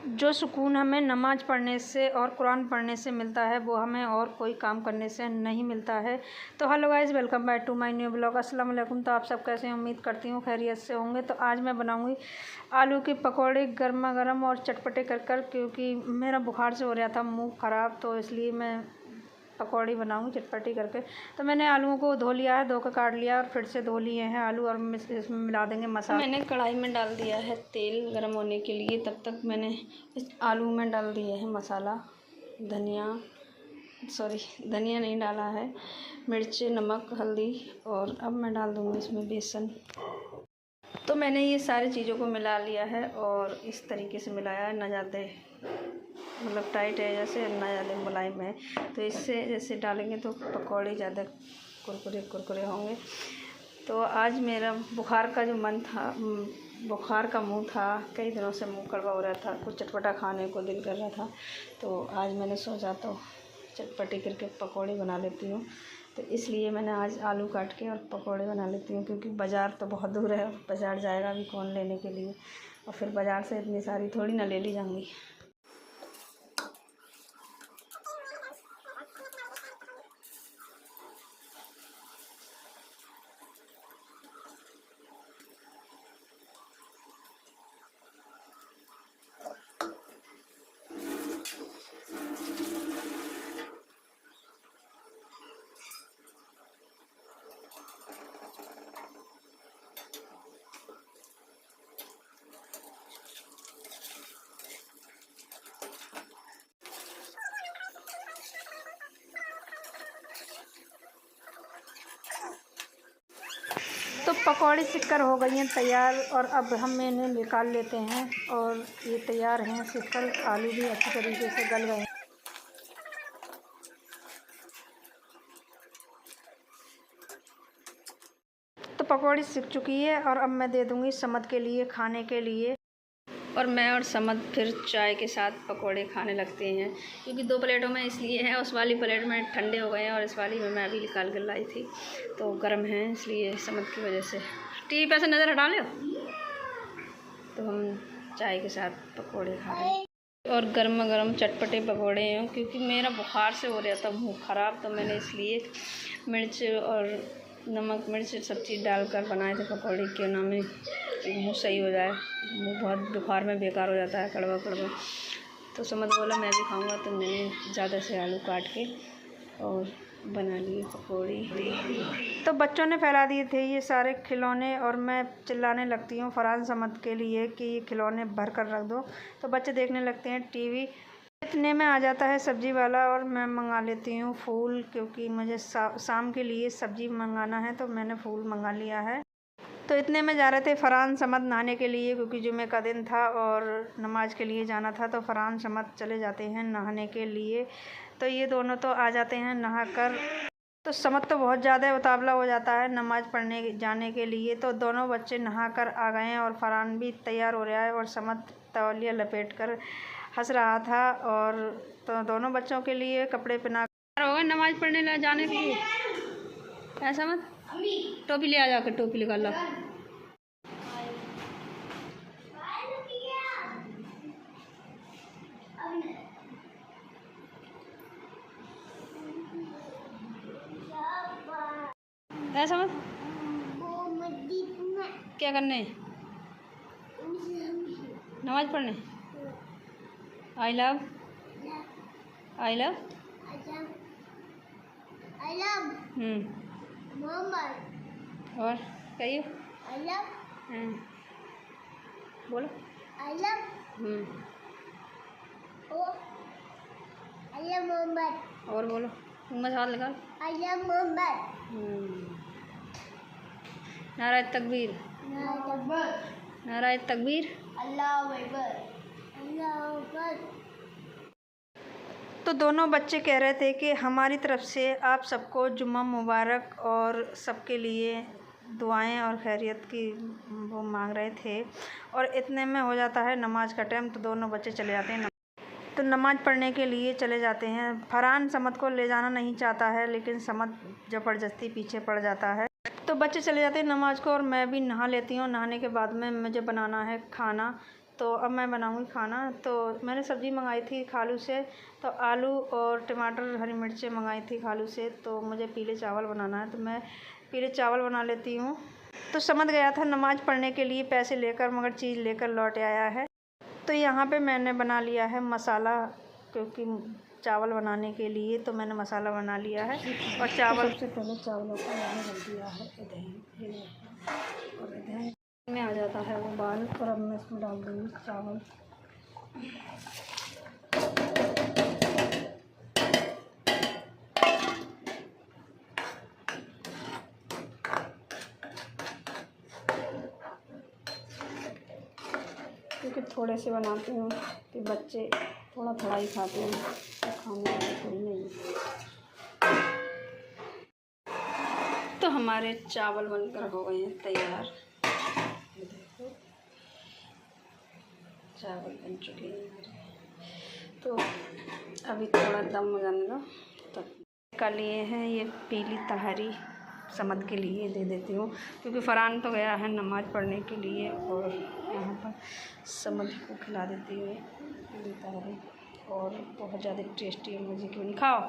जो सुकून हमें नमाज़ पढ़ने से और कुरान पढ़ने से मिलता है वो हमें और कोई काम करने से नहीं मिलता है। तो hello guys, welcome back to my new blog. अस्सलाम वालेकुम। तो आप सब कैसे हैं? उम्मीद करती हूँ खैरियत से होंगे। तो आज मैं बनाऊँगी आलू के पकौड़े गर्मा गर्म और चटपटे कर क्योंकि मेरा बुखार से हो रहा था मुँह ख़राब, तो इसलिए मैं पकौड़ी बनाऊंगी चटपटी करके। तो मैंने आलूओं को धो लिया है, धो कर काट लिया और फिर से धो लिए हैं आलू, और इसमें मिला देंगे मसाला। मैंने कढ़ाई में डाल दिया है तेल गरम होने के लिए। तब तक मैंने इस आलू में डाल दिए हैं मसाला, धनिया नहीं डाला है, मिर्च, नमक, हल्दी, और अब मैं डाल दूँगी इसमें बेसन। तो मैंने ये सारी चीज़ों को मिला लिया है और इस तरीके से मिलाया है, ना ज़्यादा मतलब टाइट है जैसे, ना ज़्यादा मुलायम है। तो इससे जैसे डालेंगे तो पकौड़े ज़्यादा कुरकुरे होंगे। तो आज मेरा बुखार का मुँह था, कई दिनों से मुँह कड़वा हो रहा था, कुछ चटपटा खाने को दिल कर रहा था। तो आज मैंने सोचा तो चटपटी करके पकौड़े बना लेती हूँ। तो इसलिए मैंने आज आलू काट के और पकौड़े बना लेती हूँ, क्योंकि बाज़ार तो बहुत दूर है, बाज़ार जाएगा भी कौन लेने के लिए, और फिर बाज़ार से इतनी सारी थोड़ी ना ले ली जाऊँगी। तो पकौड़ी सिककर हो गई हैं तैयार, और अब हम इन्हें निकाल लेते हैं। और ये तैयार हैं सिककर, आलू भी अच्छी तरीके से गल गए हैं। तो पकौड़ी सिक चुकी है और अब मैं दे दूँगी समद के लिए खाने के लिए। और मैं और समद फिर चाय के साथ पकोड़े खाने लगते हैं, क्योंकि 2 प्लेटों में इसलिए है, उस वाली प्लेट में ठंडे हो गए हैं और इस वाली में मैं अभी निकाल कर लाई थी, तो गर्म हैं, इसलिए समद की वजह से। टीवी पे से नज़र हटा लो। तो हम चाय के साथ पकोड़े खा रहे हैं, और गर्मा गर्म चटपटे पकोड़े हैं, क्योंकि मेरा बुखार से हो रहा था मुँह ख़राब, तो मैंने इसलिए मिर्च और नमक मिर्च सब चीज़ डालकर बनाए थे पकौड़े, क्यों ना में मुँह सही हो जाए। मुँह बहुत बुखार में बेकार हो जाता है, कड़वा। तो समझ बोला मैं भी खाऊंगा, तो मैंने ज़्यादा से आलू काट के और बना लिए पकौड़ी। तो बच्चों ने फैला दिए थे ये सारे खिलौने, और मैं चिल्लाने लगती हूँ फरहान समद के लिए कि ये खिलौने भर कर रख दो। तो बच्चे देखने लगते हैं टीवी। इतने में आ जाता है सब्ज़ी वाला, और मैं मंगा लेती हूँ फूल, क्योंकि मुझे शाम के लिए सब्ज़ी मंगाना है, तो मैंने फूल मंगा लिया है। तो इतने में जा रहे थे फरहान समद नहाने के लिए, क्योंकि जुमे का दिन था और नमाज के लिए जाना था। तो फरहान समद चले जाते हैं नहाने के लिए। तो ये दोनों तो आ जाते हैं नहाकर। तो समद तो बहुत ज़्यादा उतावला हो जाता है नमाज़ पढ़ने जाने के लिए। तो दोनों बच्चे नहाकर आ गए हैं और फरहान भी तैयार हो रहा है, और समद तौलिया लपेट कर हंस रहा था। और तो दोनों बच्चों के लिए कपड़े पहना हो गए नमाज़ पढ़ने जाने के लिए। ऐसा मत, टोपी ले आ, जाकर टोपी निकाल लो। ऐसा मत, क्या करने? नमाज पढ़ने। आई लव और कहिए बोलो। और बोलो, मुँह में हाथ लगा। नारा तकबीर, नारा तकबीर, अल्लाहू अकबर। तो दोनों बच्चे कह रहे थे कि हमारी तरफ से आप सबको जुम्मा मुबारक, और सबके लिए दुआएं और खैरियत की वो मांग रहे थे। और इतने में हो जाता है नमाज का टाइम, तो दोनों बच्चे चले जाते हैं तो नमाज़ पढ़ने के लिए चले जाते हैं। फरहान समद को ले जाना नहीं चाहता है, लेकिन समद ज़बरदस्ती पीछे पड़ जाता है। तो बच्चे चले जाते हैं नमाज़ को, और मैं भी नहा लेती हूँ। नहाने के बाद में मुझे बनाना है खाना, तो अब मैं बनाऊंगी खाना। तो मैंने सब्ज़ी मंगाई थी खालू से, तो आलू और टमाटर हरी मिर्चें मंगाई थी खालू से। तो मुझे पीले चावल बनाना है, तो मैं पीले चावल बना लेती हूँ। तो समझ गया था नमाज़ पढ़ने के लिए पैसे लेकर, मगर चीज़ लेकर लौट आया है। तो यहाँ पे मैंने बना लिया है मसाला, क्योंकि चावल बनाने के लिए तो मैंने मसाला बना लिया है। और चावल सबसे पहले चावलों को मैंने रख दिया है और इधर में आ जाता है वो बाल। और अब मैं इसमें डाल दूँगी चावल। क्योंकि थोड़े से बनाती हूँ कि बच्चे थोड़ा थोड़ा ही खाते हैं, तो खाने वाले थोड़ी नहीं। तो हमारे चावल बनकर हो गए हैं तैयार। देखो चावल बन चुके हैं हमारे। तो अभी थोड़ा दम हो जाने दो। तो का लिए हैं ये पीली तहरी, समद के लिए दे देती हूँ, क्योंकि फ़रहान तो गया है नमाज़ पढ़ने के लिए। और यहाँ पर समद को खिला देती हूँ पीली तहरी। और बहुत ज़्यादा टेस्टी है, मुझे क्यों नहीं खाओ।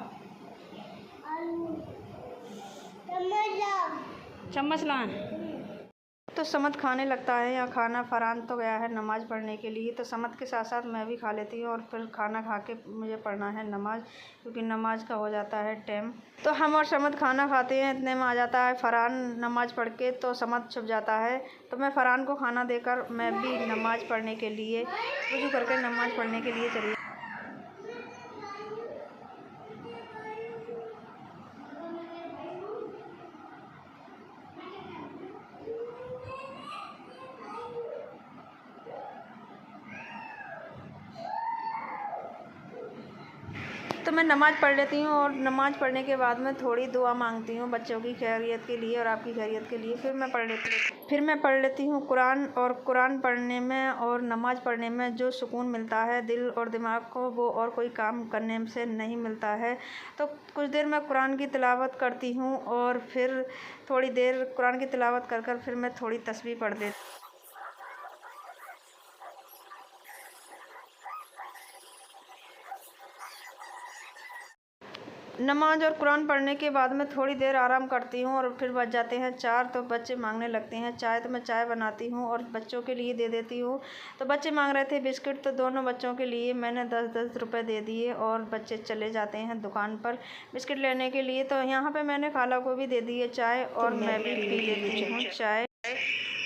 चम्मच लाएं। तो समद खाने लगता है या खाना। फ़रहान तो गया है नमाज़ पढ़ने के लिए, तो समद के साथ साथ मैं भी खा लेती हूँ। और फिर खाना खा के मुझे पढ़ना है नमाज़, क्योंकि नमाज़ का हो जाता है टाइम। तो हम और समद खाना खाते हैं, इतने में आ जाता है फ़रहान नमाज़ पढ़ के, तो समद छुप जाता है। तो मैं फ़रहान को खाना देकर मैं भी नमाज़ पढ़ने के लिए, वज़ू करके नमाज़ पढ़ने के लिए चली। तो मैं नमाज़ पढ़ लेती हूँ। और नमाज़ पढ़ने के बाद में थोड़ी दुआ मांगती हूँ बच्चों की खैरियत के लिए और आपकी खैरियत के लिए। फिर मैं पढ़ लेती हूँ कुरान। और कुरान पढ़ने में और नमाज़ पढ़ने में जो सुकून मिलता है दिल और दिमाग को, वो और कोई काम करने से नहीं मिलता है। तो कुछ देर मैं कुरान की तिलावत करती हूँ, और फिर थोड़ी देर कुरान की तिलावत कर कर फिर मैं थोड़ी तस्बीह पढ़ देती हूँ। नमाज़ और कुरान पढ़ने के बाद में थोड़ी देर आराम करती हूँ। और फिर बज जाते हैं 4, तो बच्चे मांगने लगते हैं चाय। तो मैं चाय बनाती हूँ और बच्चों के लिए दे देती हूँ। तो बच्चे मांग रहे थे बिस्किट, तो दोनों बच्चों के लिए मैंने 10-10 रुपये दे दिए। और बच्चे चले जाते हैं दुकान पर बिस्किट लेने के लिए। तो यहाँ पर मैंने खाला को भी दे दी है चाय, और मैं भी पी लेती हूँ चाय।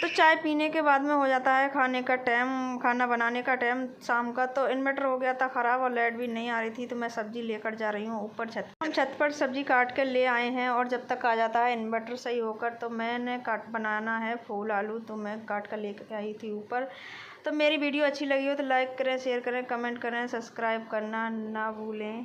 तो चाय पीने के बाद में हो जाता है खाने का टाइम, खाना बनाने का टाइम शाम का। तो इन्वर्टर हो गया था ख़राब और लाइट भी नहीं आ रही थी, तो मैं सब्ज़ी लेकर जा रही हूँ ऊपर छत। हम छत पर सब्ज़ी काट के ले आए हैं, और जब तक आ जाता है इन्वर्टर सही होकर, तो मैंने बनाना है फूल आलू, तो मैं काट कर लेकर आई थी ऊपर। तो मेरी वीडियो अच्छी लगी हो तो लाइक करें, शेयर करें, कमेंट करें, सब्सक्राइब करना ना भूलें।